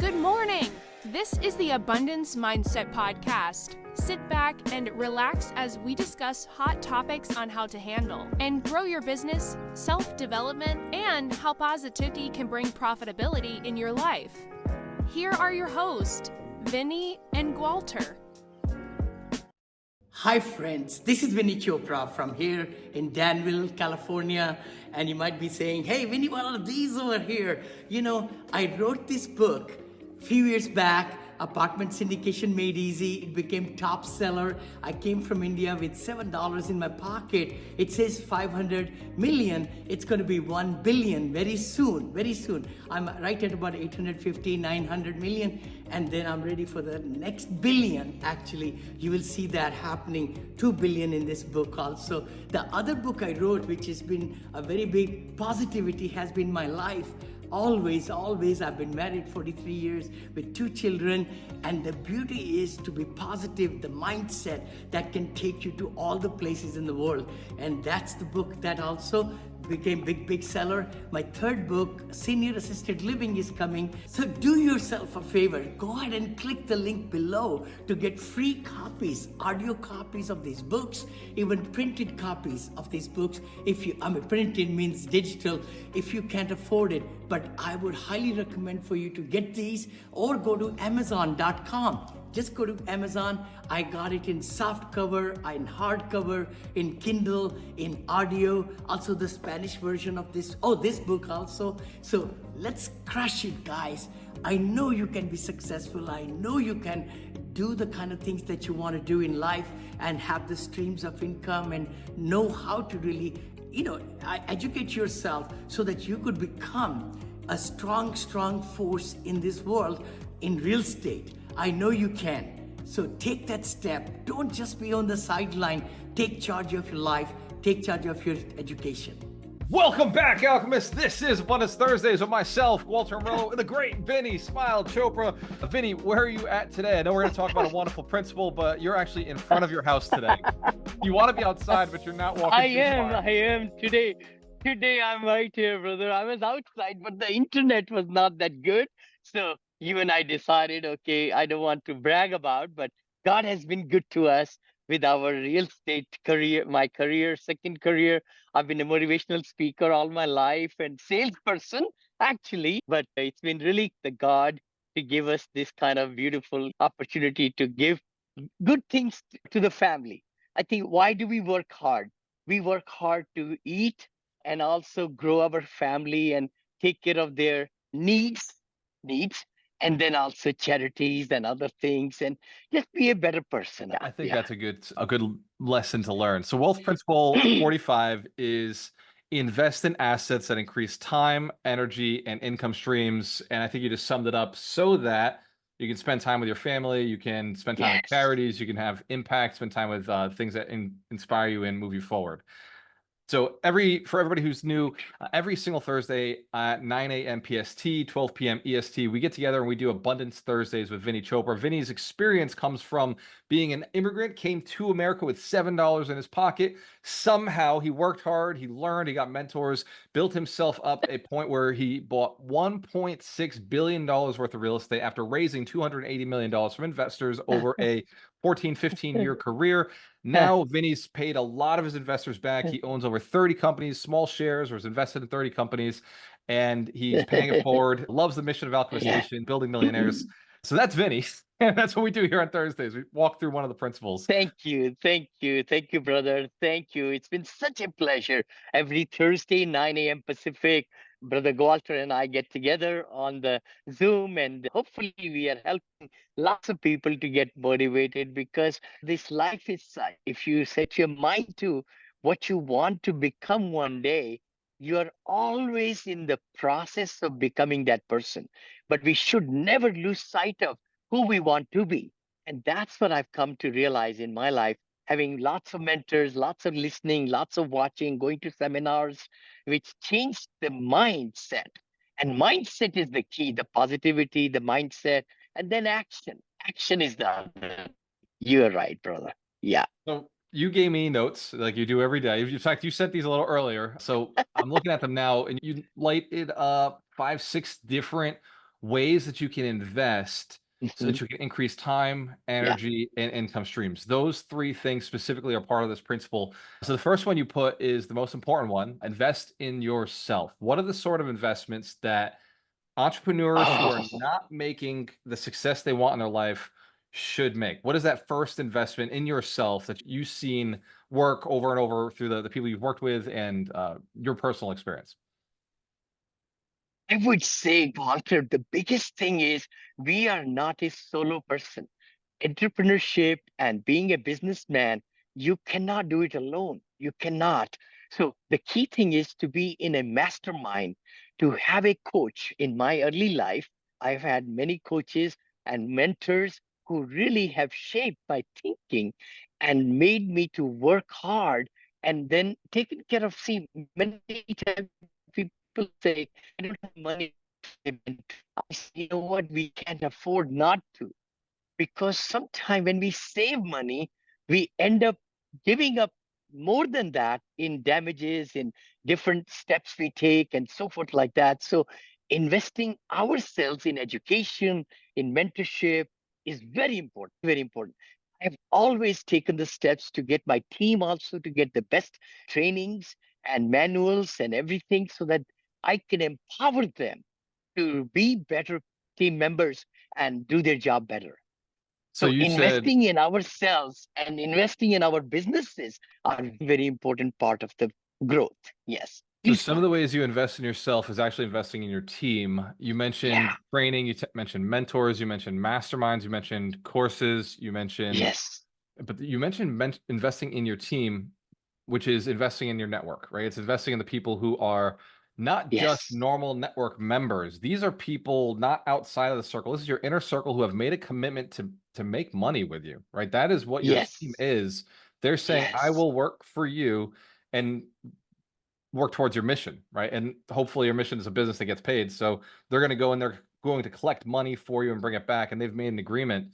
Good morning! This is the Abundance Mindset Podcast. Sit back and relax as we discuss hot topics on how to handle and grow your business, self-development, and how positivity can bring profitability in your life. Here are your hosts, Vinney and Gualter. Hi friends, this is Vinney Chopra from here in Danville, California. And you might be saying, hey Vinney, what are these over here? You know, I wrote this book a few years back, Apartment Syndication Made Easy. It became top seller. I came from India with $7 in my pocket. It says 500 million. It's going to be 1 billion very soon, very soon. I'm right at about 850, 900 million. And then I'm ready for the next billion. Actually, you will see that happening, 2 billion in this book also. The other book I wrote, which has been a very big positivity, has been my life. Always, I've been married 43 years with 2 children, and the beauty is to be positive, the mindset that can take you to all the places in the world. And that's the book that also became big seller. My third book, Senior Assisted Living, is coming. So do yourself a favor, go ahead and click the link below to get free copies, audio copies of these books, even printed copies of these books. Printed means digital, if you can't afford it. But I would highly recommend for you to get these, or go to Amazon.com. Just go to Amazon. I got it in soft cover, in hardcover, in Kindle, in audio, also the Spanish version of this book also. So let's crush it, guys. I know you can be successful. I know you can do the kind of things that you want to do in life and have the streams of income and know how to really, educate yourself so that you could become a strong force in this world in real estate. I know you can. So take that step. Don't just be on the sideline. Take charge of your life. Take charge of your education. Welcome back, Alchemists. This is Abundance Thursdays with myself, Gualter, Amarello, and the great Vinney, Smile Chopra. Vinney, where are you at today? I know we're going to talk about a wonderful principle, but you're actually in front of your house today. You want to be outside, but you're not walking I far. am today. Today I'm right here, brother. I was outside, but the internet was not that good. So you and I decided, okay, I don't want to brag about, but God has been good to us with our real estate career, my career, second career. I've been a motivational speaker all my life and salesperson, actually. But it's been really the God to give us this kind of beautiful opportunity to give good things to the family. I think, why do we work hard? We work hard to eat and also grow our family and take care of their needs, and then also charities and other things, and just be a better person. I think that's a good lesson to learn. So Wealth Principle 45 is invest in assets that increase time, energy, and income streams. And I think you just summed it up so that you can spend time with your family, you can spend time with charities, you can have impact, spend time with things that inspire you and move you forward. So for everybody who's new, every single Thursday at 9 a.m. PST, 12 p.m. EST, we get together and we do Abundance Thursdays with Vinney Chopra. Vinney's experience comes from being an immigrant, came to America with $7 in his pocket. Somehow he worked hard, he learned, he got mentors, built himself up a point where he bought $1.6 billion worth of real estate after raising $280 million from investors over a 15-year career. Now, Vinney's paid a lot of his investors back. He owns over 30 companies, small shares, or is invested in 30 companies, and he's paying it forward. Loves the mission of Alchemist Nation, building millionaires. So that's Vinney, and that's what we do here on Thursdays. We walk through one of the principles. Thank you, brother. Thank you. It's been such a pleasure. Every Thursday, 9 a.m. Pacific, Brother Gualter and I get together on the Zoom, and hopefully we are helping lots of people to get motivated, because this life is such. If you set your mind to what you want to become one day, you are always in the process of becoming that person. But we should never lose sight of who we want to be. And that's what I've come to realize in my life, having lots of mentors, lots of listening, lots of watching, going to seminars, which changed the mindset. And mindset is the key, the positivity, the mindset, and then action. Action is the other. You're right, brother. Yeah. So you gave me notes like you do every day. In fact, you sent these a little earlier. So I'm looking at them now, and you lighted up 5, 6 different ways that you can invest so Mhm. that you can increase time, Yeah. energy, and income streams. Those three things specifically are part of this principle. So the first one you put is the most important one: invest in yourself. What are the sort of investments that entrepreneurs who are Oh, not making the success they want in their life should make? What is that first investment in yourself that you've seen work over and over through the people you've worked with and your personal experience? I would say, Walter, the biggest thing is we are not a solo person. Entrepreneurship and being a businessman, you cannot do it alone. You cannot. So the key thing is to be in a mastermind, to have a coach. In my early life, I've had many coaches and mentors who really have shaped my thinking and made me to work hard and then taken care of. See, many times people say, I don't have money. I say, you know what? We can't afford not to, because sometimes when we save money, we end up giving up more than that in damages, in different steps we take, and so forth, like that. So, investing ourselves in education, in mentorship is very important, very important. I've always taken the steps to get my team also to get the best trainings and manuals and everything so that I can empower them to be better team members and do their job better. So So you said, investing in ourselves and investing in our businesses are very important part of the growth. Yes. so Please go some of ahead. the ways you invest in yourself is actually investing in your team. You Yeah. mentioned training, you mentioned mentors, you mentioned masterminds, you mentioned courses, you mentioned, Yes. but you mentioned investing in your team, which is investing in your network, right? It's investing in the people who are not just Yes. normal network members. These are people not outside of the circle. This is your inner circle who have made a commitment to make money with you, right? That is what your team Yes. is. They're saying, I Yes. will work for you and work towards your mission, right? And hopefully your mission is a business that gets paid. So they're going to go and they're going to collect money for you and bring it back. And they've made an agreement.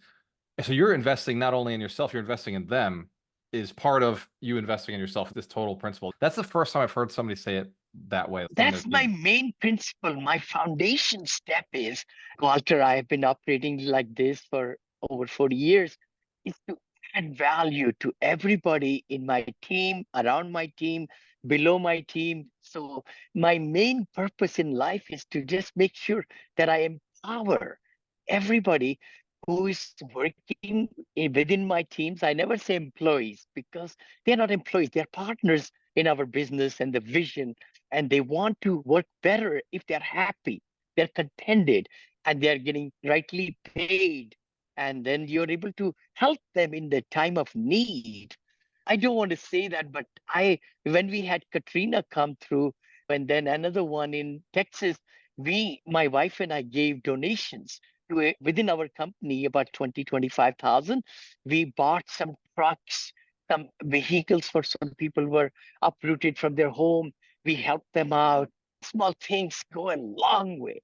So you're investing not only in yourself, you're investing in them, is part of you investing in yourself, this total principle. That's the first time I've heard somebody say it that way from their That's my team. main principle. My foundation step is, Gualter, I have been operating like this for over 40 years, is to add value to everybody in my team, around my team, below my team. So my main purpose in life is to just make sure that I empower everybody who is working within my teams. I never say employees because they're not employees, they're partners in our business and the vision, and they want to work better if they're happy, they're contented, and they're getting rightly paid. And then you're able to help them in the time of need. I don't want to say that, but when we had Katrina come through, and then another one in Texas, my wife and I gave donations to within our company about 25,000. We bought some trucks, some vehicles for some people who were uprooted from their home. We help them out. Small things go a long way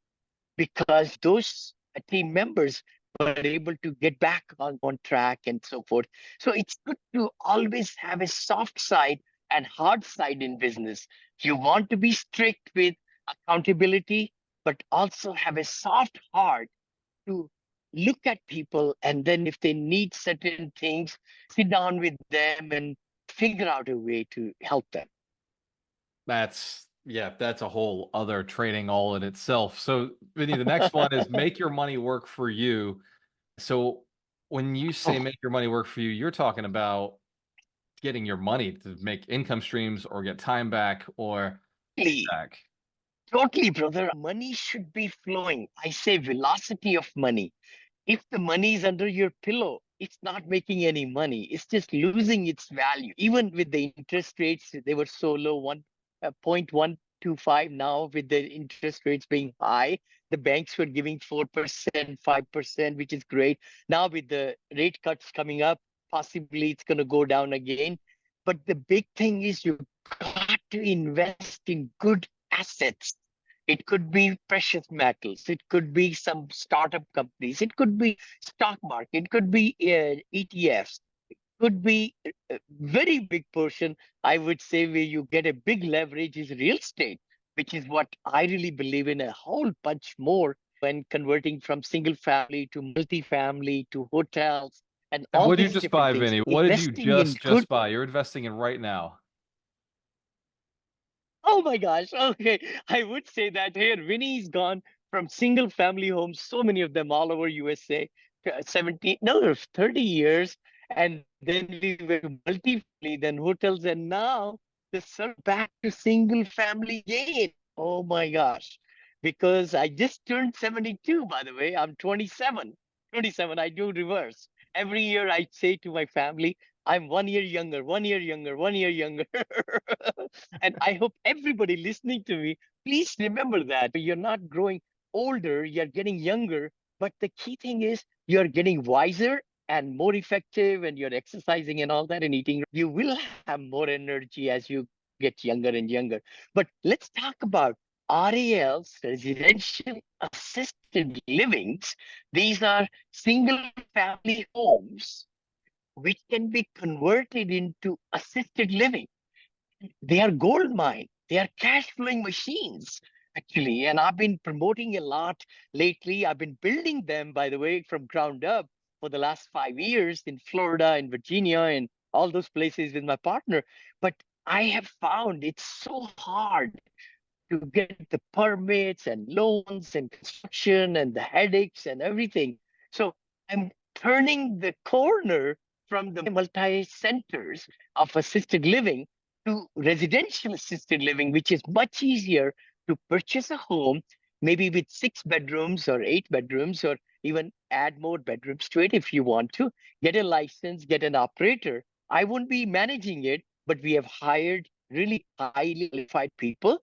because those team members were able to get back on track and so forth. So it's good to always have a soft side and hard side in business. You want to be strict with accountability, but also have a soft heart to look at people, and then if they need certain things, sit down with them and figure out a way to help them. That's a whole other training all in itself. So Vinny, the next one is make your money work for you. So when you say Oh, make your money work for you, you're talking about getting your money to make income streams or get time back or totally, back. totally, brother. Money should be flowing. I say velocity of money. If the money is under your pillow, it's not making any money. It's just losing its value. Even with the interest rates, they were so low, 0.125. Now with the interest rates being high, the banks were giving 4%, 5%, which is great. Now with the rate cuts coming up, possibly it's going to go down again. But the big thing is you got to invest in good assets. It could be precious metals. It could be some startup companies. It could be stock market. It could be ETFs. Could be a very big portion. I would say where you get a big leverage is real estate, which is what I really believe in a whole bunch more. when converting from single family to multifamily to hotels and And all what did you these just different buy, things. Vinny? What did you Investing in good. just buy? You're investing in right now. Oh my gosh. Okay. I would say that here, Vinny's gone from single family homes, so many of them all over USA, to 17, no, 30 years. And then we went to multifamily, then hotels, and now the surge back to single family again. Oh my gosh. Because I just turned 72, by the way. I'm 27. 27. I do reverse. Every year I say to my family, I'm 1 year younger, 1 year younger, 1 year younger. And I hope everybody listening to me, please remember that you're not growing older, you're getting younger. But the key thing is you're getting wiser and more effective, and you're exercising and all that and eating. You will have more energy as you get younger and younger. But let's talk about RALs, residential assisted livings. These are single family homes which can be converted into assisted living. They are gold mine. They are cash flowing machines, actually. And I've been promoting a lot lately. I've been building them, by the way, from ground up for the last 5 years in Florida, in Virginia, and all those places with my partner. But I have found it's so hard to get the permits and loans and construction and the headaches and everything. So I'm turning the corner from the multi centers of assisted living to residential assisted living, which is much easier to purchase a home, maybe with 6 bedrooms or 8 bedrooms, or even add more bedrooms to it if you want to. Get a license, get an operator. I won't be managing it, but we have hired really highly qualified people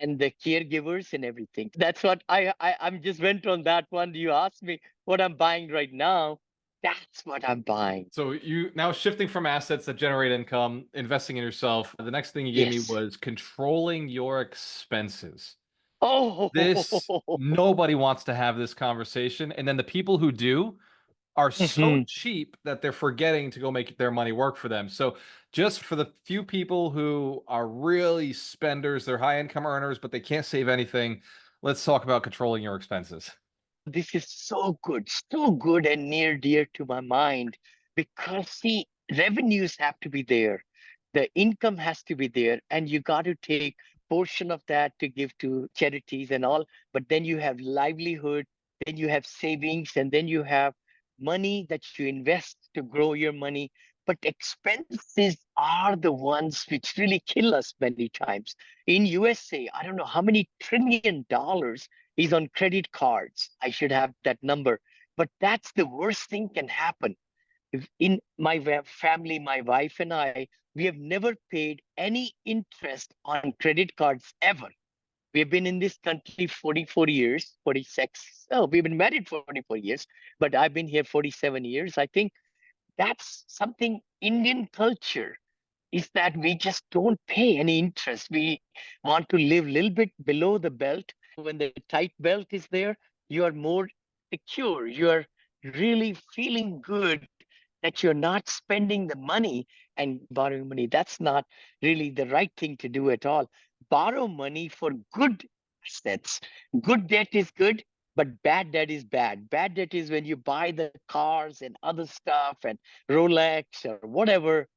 and the caregivers and everything. That's what I'm just went on that one. You asked me what I'm buying right now. That's what I'm buying. So you now shifting from assets that generate income, investing in yourself. The next thing you gave me Yes. was controlling your expenses. Oh, This, nobody wants to have this conversation. And then the people who do are so Mhm. cheap that they're forgetting to go make their money work for them. So just for the few people who are really spenders, they're high income earners, but they can't save anything, let's talk about controlling your expenses. This is so good and near dear to my mind because see, revenues have to be there. The income has to be there, and you got to take portion of that to give to charities and all. But then you have livelihood, then you have savings, and then you have money that you invest to grow your money. But expenses are the ones which really kill us many times. In USA, I don't know how many $1 trillion is on credit cards. I should have that number. But that's the worst thing can happen. If in my family, my wife and I, we have never paid any interest on credit cards ever. We have been in this country 44 years, 46. Oh, we've been married for 44 years, but I've been here 47 years. I think that's something Indian culture is that we just don't pay any interest. We want to live a little bit below the belt. When the tight belt is there, you are more secure. You are really feeling good that you're not spending the money and borrowing money. That's not really the right thing to do at all. Borrow money for good assets. Good debt is good, but bad debt is bad. Bad debt is when you buy the cars and other stuff and Rolex or whatever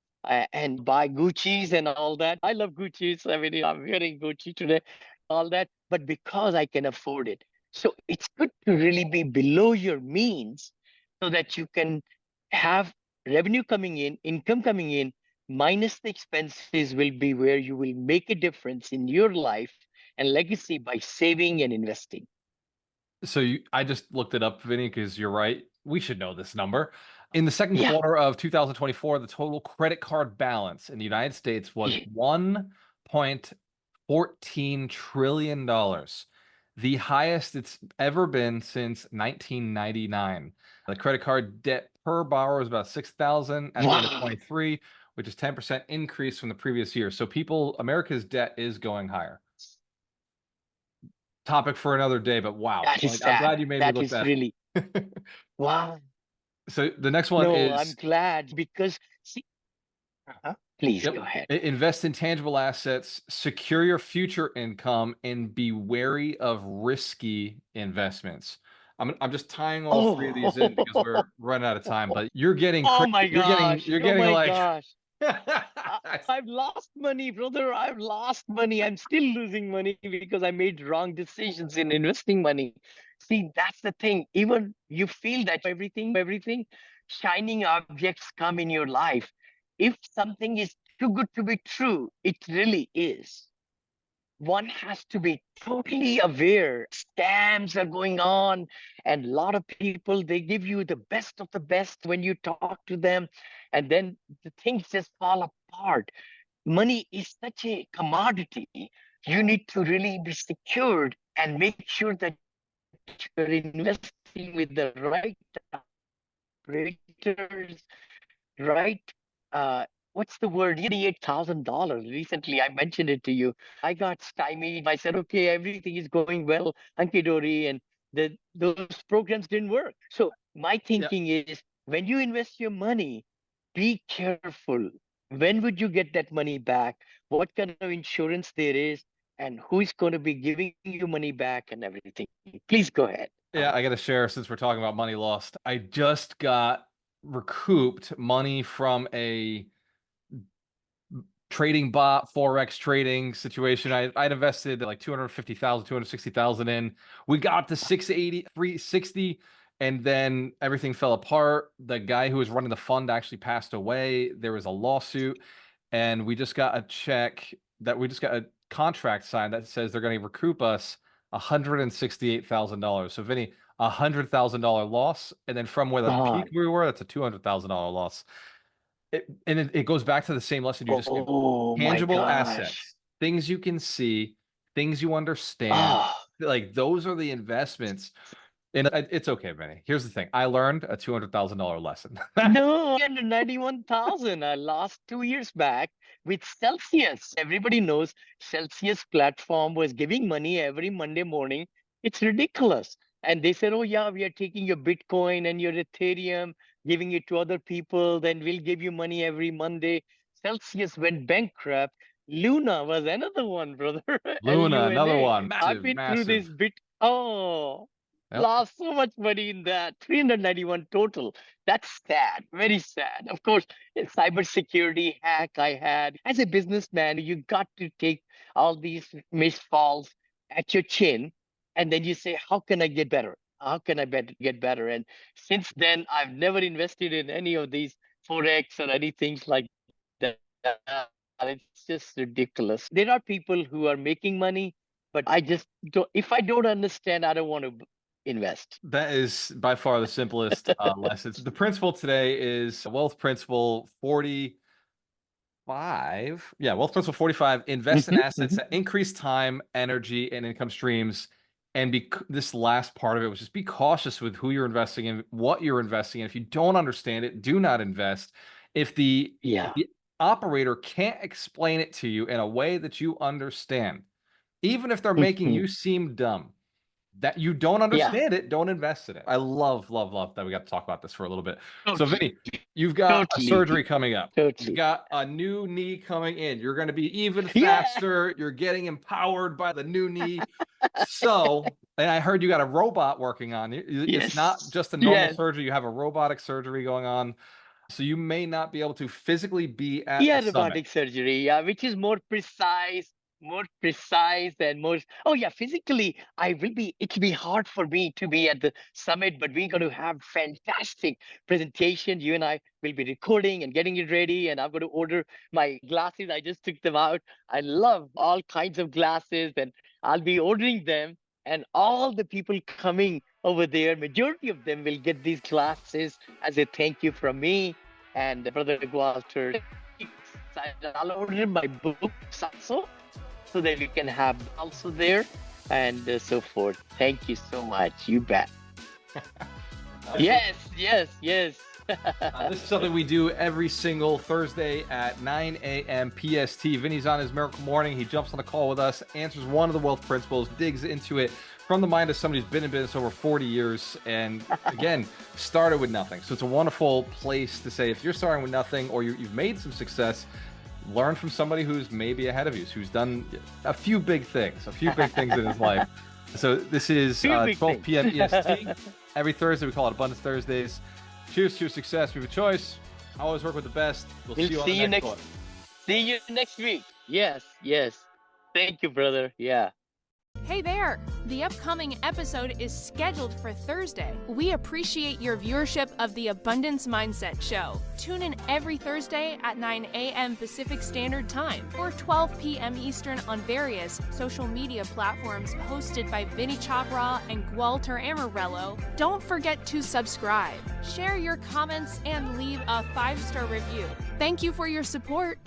and buy Gucci's and all that. I love Gucci's. I mean, I'm wearing Gucci today, all that, but because I can afford it. So it's good to really be below your means so that you can have revenue coming in, income coming in, minus the expenses will be where you will make a difference in your life and legacy by saving and investing. So I just looked it up, Vinny, because you're right. We should know this number. In the second Yeah. quarter of 2024, the total credit card balance in the United States was Yeah. $1.14 trillion, the highest it's ever been since 1999. The credit card debt per borrower is about 6,000 at the end of Wow. 23, which is 10% increase from the previous year. So America's debt is going higher. Topic for another day, but wow. That is Like, I'm sad. glad you made me That look is that. really, wow. So the next one No, I'm is glad because see, uh-huh, Please Yep. go ahead. Invest in tangible assets, secure your future income, and be wary of risky investments. I'm just tying all three of these in because we're running out of time, but you're getting Oh crazy. my gosh. You're Oh getting my like gosh. I've lost money, brother. I've lost money. I'm still losing money because I made wrong decisions in investing money. See, that's the thing. Even you feel that everything, shining objects come in your life. If something is too good to be true, it really is. One has to be totally aware. Scams are going on, and a lot of people, they give you the best of the best when you talk to them, and then the things just fall apart. Money is such a commodity. You need to really be secured and make sure that you're investing with the right operators, right? What's the word? $88,000. Recently, I mentioned it to you. I got stymied. I said, okay, everything is going well, hunky dory, and those programs didn't work. So my yeah, thinking is, when you invest your money, be careful. When would you get that money back? What kind of insurance there is, and who is going to be giving you money back and everything? Please go ahead. yeah, I got to share since we're talking about money lost. I just got recouped money from a trading bot, forex trading situation. I'd invested like 250,000, 260,000 in. We got up to 680, 360, and then everything fell apart. The guy who was running the fund actually passed away. There was a lawsuit, and we just got a contract signed that says they're going to recoup us $168,000. So Vinny, $100,000 loss, and then from where the peak God. we were, that's a $200,000 loss. It goes back to the same lesson you just gave. Oh my Tangible gosh. assets, things you can see, things you understand. Oh. Like those are the investments. And it's okay, Benny. Here's the thing. I learned a $200,000 lesson. No, 91,000. I lost 2 years back with Celsius. Everybody knows Celsius platform was giving money every Monday morning. It's ridiculous. And they said, oh, yeah, we are taking your Bitcoin and your Ethereum, giving it to other people. Then we'll give you money every Monday. Celsius went bankrupt. Luna was another one, brother. Luna, another LUNA. one. I've Massive, been through this massive. Oh, Yep. lost so much money in that. 391 total. That's sad, very sad. Of course, a cybersecurity hack I had. As a businessman, you got to take all these misfalls at your chin, and then you say, how can I get better? How can I get better? And since then, I've never invested in any of these Forex or anything like that. It's just ridiculous. There are people who are making money, but I just don't, if I don't understand, I don't want to invest. That is by far the simplest lessons. The principle today is wealth principle 45. Yeah, wealth principle 45. Invest in assets that increase time, energy, and income streams. And this last part of it was just be cautious with who you're investing in, what you're investing in. If you don't understand it, do not invest. If the Yeah. operator can't explain it to you in a way that you understand, even if they're making you seem dumb, that you don't Yeah. understand it, don't invest in it. I love that we got to talk about this for a little bit. So Totally. Vinny, you've got a Totally. surgery coming up. Totally. You've got a new knee coming in. You're going to be even Yeah. faster. You're getting empowered by the new knee. So, and I heard you got a robot working on you. It's not Yes. just a normal Yes. surgery. You have a robotic surgery going on. So you may not be able to physically be at Yeah, the summit. robotic surgery. Yeah, which is more precise and more. Oh, yeah, physically, it'll be hard for me to be at the summit, but we're going to have fantastic presentation. You and I will be recording and getting it ready, and I'm going to order my glasses. I just took them out. I love all kinds of glasses, and I'll be ordering them. And all the people coming over there, majority of them will get these glasses as a thank you from me and Brother Gualter. I'll order my books also so that we can have also there and so forth. Thank you so much. You bet. Yes. This is something we do every single Thursday at 9 a.m. PST. Vinny's on his miracle morning. He jumps on a call with us, answers one of the wealth principles, digs into it from the mind of somebody who's been in business over 40 years. And again, started with nothing. So it's a wonderful place to say, if you're starting with nothing or you've made some success, learn from somebody who's maybe ahead of you, who's done a few big things in his life. So this is 12 p.m. EST. Every Thursday, we call it Abundance Thursdays. Cheers to your success. We have a choice. Always work with the best. We'll see you on the next one. See you next week. Yes. Thank you, brother. Yeah. Hey there! The upcoming episode is scheduled for Thursday. We appreciate your viewership of the Abundance Mindset Show. Tune in every Thursday at 9 a.m. Pacific Standard Time or 12 p.m. Eastern on various social media platforms hosted by Vinney Chopra and Gualter Amarello. Don't forget to subscribe, share your comments, and leave a 5-star review. Thank you for your support.